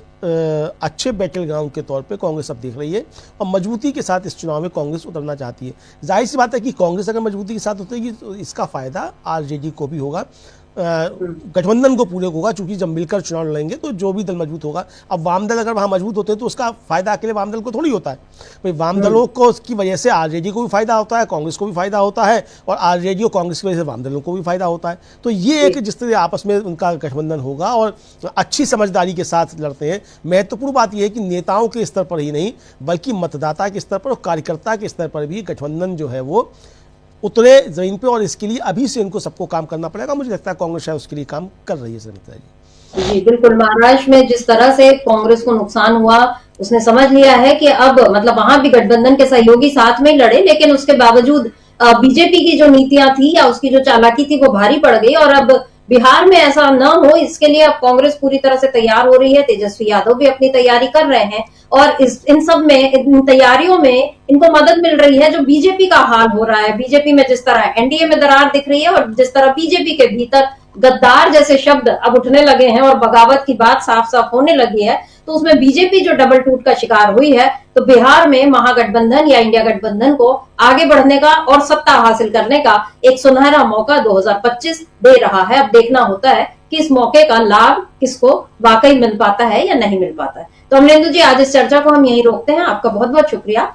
अच्छे बैटल ग्राउंड के तौर पे कांग्रेस अब देख रही है और मजबूती के साथ इस चुनाव में कांग्रेस उतरना चाहती है। जाहिर सी बात है कि कांग्रेस अगर मजबूती के साथ उतरेगी तो इसका फायदा आरजेडी को भी होगा, गठबंधन को पूरे को होगा, क्योंकि जब मिलकर चुनाव लड़ेंगे तो जो भी दल मजबूत होगा। अब वाम दल अगर वहाँ मजबूत होते हैं तो उसका फायदा अकेले वाम दल को थोड़ी होता है भाई, वाम दलों को उसकी वजह से आरजेडी को भी फायदा होता है, कांग्रेस को भी फायदा होता है, और आरजेडी और कांग्रेस की वजह से वाम दलों को भी फायदा होता है। तो ये एक जिस तरह आपस में उनका गठबंधन होगा और अच्छी समझदारी के साथ लड़ते हैं। महत्वपूर्ण बात यह है कि नेताओं के स्तर पर ही नहीं बल्कि मतदाता के स्तर पर और कार्यकर्ता के स्तर पर भी गठबंधन जो है वो उतरे जमीन पे, और इसके लिए अभी से इनको सबको काम करना पड़ेगा। मुझे लगता है कांग्रेस शायद उसके लिए काम कर रही है समिता जी। जी बिल्कुल, महाराष्ट्र में जिस तरह से कांग्रेस को नुकसान हुआ, उसने समझ लिया है कि अब मतलब वहां भी गठबंधन के सहयोगी साथ में लड़े, लेकिन उसके बावजूद बीजेपी की जो नीतियां थी या उसकी जो चालाकी थी वो भारी पड़ गई, और अब बिहार में ऐसा न हो इसके लिए अब कांग्रेस पूरी तरह से तैयार हो रही है। तेजस्वी यादव भी अपनी तैयारी कर रहे हैं, और इन सब में, इन तैयारियों में इनको मदद मिल रही है जो बीजेपी का हाल हो रहा है। बीजेपी में जिस तरह एनडीए में दरार दिख रही है, और जिस तरह बीजेपी के भीतर गद्दार जैसे शब्द अब उठने लगे हैं और बगावत की बात साफ साफ होने लगी है, तो उसमें बीजेपी जो डबल टूट का शिकार हुई है, तो बिहार में महागठबंधन या इंडिया गठबंधन को आगे बढ़ने का और सत्ता हासिल करने का एक सुनहरा मौका 2025 दे रहा है। अब देखना होता है कि इस मौके का लाभ किसको वाकई मिल पाता है या नहीं मिल पाता है। तो अमलेंदु जी, आज इस चर्चा को हम यहीं रोकते हैं। आपका बहुत बहुत शुक्रिया।